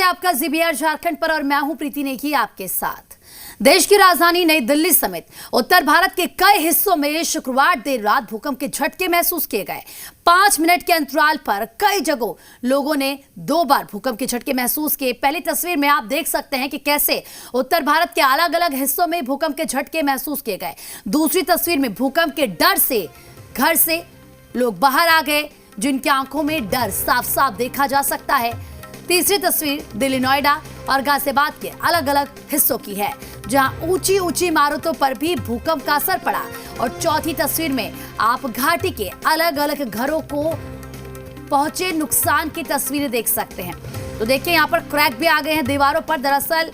है आपका जीबीआर झारखंड पर और मैं हूं प्रीति नेगी आपके साथ। देश की राजधानी नई दिल्ली समेत उत्तर भारत के कई हिस्सों में शुक्रवार देर रात भूकंप के झटके महसूस किए गए। 5 मिनट के अंतराल पर कई जगहों लोगों ने 2 बार भूकंप के झटके महसूस किए। पहली तस्वीर में आप देख सकते हैं कि कैसे उत्तर भारत के अलग अलग हिस्सों में भूकंप के झटके महसूस किए गए। दूसरी तस्वीर में भूकंप के डर से घर से लोग बाहर आ गए, जिनकी आंखों में डर साफ साफ देखा जा सकता है। तीसरी तस्वीर दिल्ली, नोएडा और गाजियाबाद के अलग अलग हिस्सों की है, जहां ऊंची ऊंची इमारतों पर भी भूकंप का असर पड़ा। और चौथी तस्वीर में आप घाटी के अलग अलग घरों को पहुंचे नुकसान की तस्वीरें देख सकते हैं। तो देखिए, यहाँ पर क्रैक भी आ गए हैं दीवारों पर। दरअसल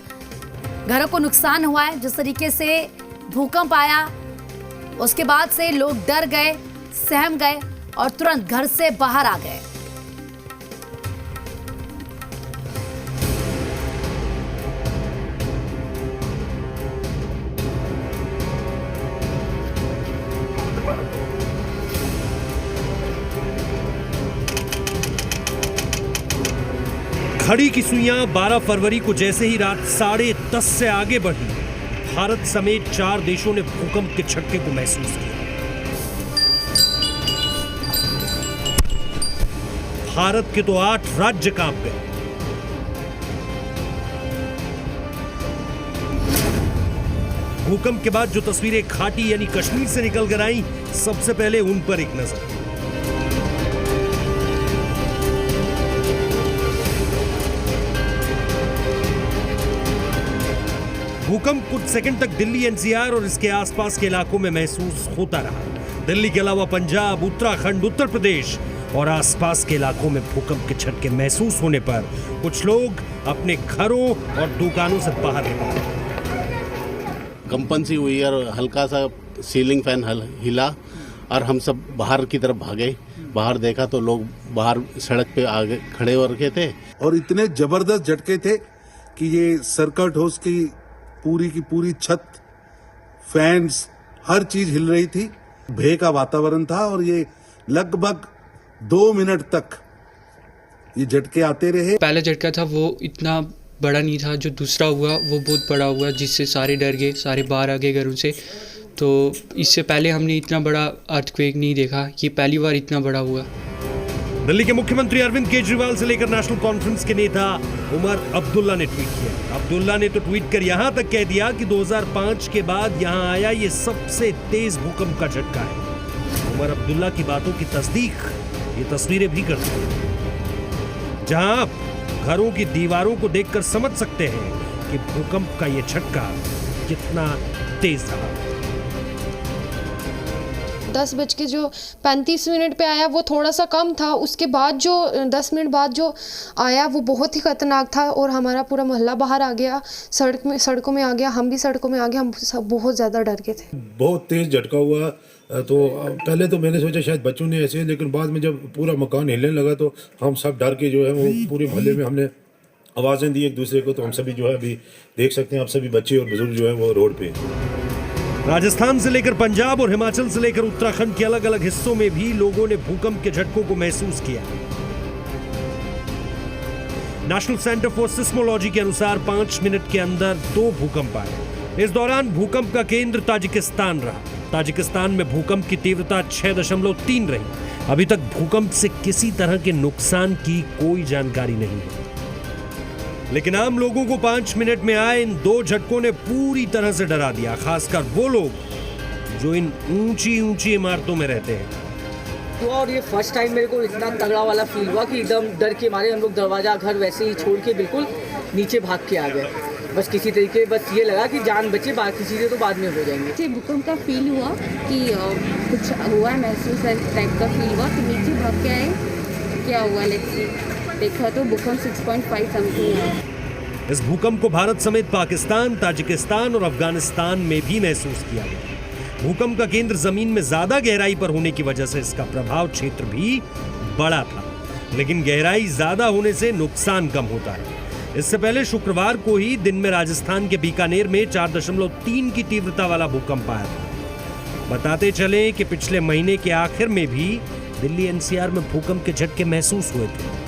घरों को नुकसान हुआ है। जिस तरीके से भूकंप आया उसके बाद से लोग डर गए, सहम गए और तुरंत घर से बाहर आ गए। घड़ी की सुइयां 12 फरवरी को जैसे ही रात 10:30 से आगे बढ़ी, भारत समेत 4 देशों ने भूकंप के झटके को महसूस किया। भारत के तो 8 राज्य कांप गए। भूकंप के बाद जो तस्वीरें घाटी यानी कश्मीर से निकल कर आई, सबसे पहले उन पर एक नजर। भूकंप कुछ सेकंड तक दिल्ली, एनसीआर और इसके आसपास के इलाकों में महसूस होता रहा। दिल्ली के अलावा पंजाब, उत्तराखंड, उत्तर प्रदेश और आसपास के इलाकों में भूकंप के झटके महसूस होने पर कुछ लोग अपने घरों और दुकानों से बाहर निकले। कंपन सी हुई और हल्का सा सीलिंग फैन हिला और हम सब बाहर की तरफ भागे। बाहर देखा तो लोग बाहर सड़क पे आगे खड़े हो रखे थे और इतने जबरदस्त झटके थे कि ये सर्किट हाउस की पूरी छत, फैंस, हर चीज हिल रही थी। भय का वातावरण था और ये लगभग 2 मिनट तक ये झटके आते रहे। पहला झटका था वो इतना बड़ा नहीं था, जो दूसरा हुआ वो बहुत बड़ा हुआ, जिससे सारे डर गए, सारे बाहर आ गए घरों से। तो इससे पहले हमने इतना बड़ा अर्थक्वेक नहीं देखा, ये पहली बार इतना बड़ा हुआ। दिल्ली के मुख्यमंत्री अरविंद केजरीवाल से लेकर नेशनल कॉन्फ्रेंस के नेता उमर अब्दुल्ला ने ट्वीट किया। अब्दुल्ला ने तो ट्वीट कर यहां तक कह दिया कि 2005 के बाद यहां आया ये सबसे तेज भूकंप का झटका है। उमर अब्दुल्ला की बातों की तस्दीक ये तस्वीरें भी करती हैं, जहां आप घरों की दीवारों को देखकर समझ सकते हैं कि भूकंप का ये झटका कितना तेज रहा। 10:35 पे आया वो थोड़ा सा कम था। उसके बाद जो 10 मिनट बाद जो आया वो बहुत ही खतरनाक था और हमारा पूरा मोहल्ला बाहर आ गया, सड़कों में आ गया, हम भी सड़कों में आ गए। हम सब बहुत ज़्यादा डर गए थे। बहुत तेज झटका हुआ। तो पहले तो मैंने सोचा शायद बच्चों ने ऐसे, लेकिन बाद में जब पूरा मकान हिलने लगा तो हम सब डर के जो है वो पूरे मोहल्ले में हमने आवाज़ें दी एक दूसरे को। तो हम सभी जो है अभी देख सकते हैं, आप सभी बच्चे और बुजुर्ग जो है वो रोड पे। राजस्थान से लेकर पंजाब और हिमाचल से लेकर उत्तराखंड के अलग अलग हिस्सों में भी लोगों ने भूकंप के झटकों को महसूस किया। नेशनल सेंटर फॉर सिस्मोलॉजी के अनुसार 5 मिनट के अंदर 2 भूकंप आए। इस दौरान भूकंप का केंद्र ताजिकिस्तान रहा। ताजिकिस्तान में भूकंप की तीव्रता 6.3 रही। अभी तक भूकंप से किसी तरह के नुकसान की कोई जानकारी नहीं है, लेकिन आम लोगों को 5 मिनट में आए इन 2 झटकों ने पूरी तरह से डरा दिया, खासकर वो लोग जो इन ऊंची ऊंची इमारतों में रहते हैं। तो और ये फर्स्ट टाइम मेरे को इतना तगड़ा वाला फील हुआ कि एकदम डर के मारे हम लोग दरवाजा घर वैसे ही छोड़ के बिल्कुल नीचे भाग के आ गए। बस किसी तरीके बस ये लगा कि जान बचे, बाकी चीज़ें तो बाद में हो जाएंगी। भूकंप का फील हुआ कि कुछ हुआ, महसूस टाइप का फील हुआ कि नीचे भाग के आए, क्या हुआ देखा तो भूकंप 6.5 समथिंग है। इस भूकंप को भारत समेत पाकिस्तान, ताजिकिस्तान और अफगानिस्तान में भी महसूस किया गया। भूकंप का केंद्र जमीन में ज्यादा गहराई पर होने की वजह से इसका प्रभाव क्षेत्र भी बड़ा था, लेकिन गहराई ज्यादा होने से नुकसान कम होता है। इससे पहले शुक्रवार को ही दिन में राजस्थान के बीकानेर में 4.3 की तीव्रता वाला भूकंप आया था। बताते चले कि पिछले महीने के आखिर में भी दिल्ली, एनसीआर में भूकंप के झटके महसूस हुए थे।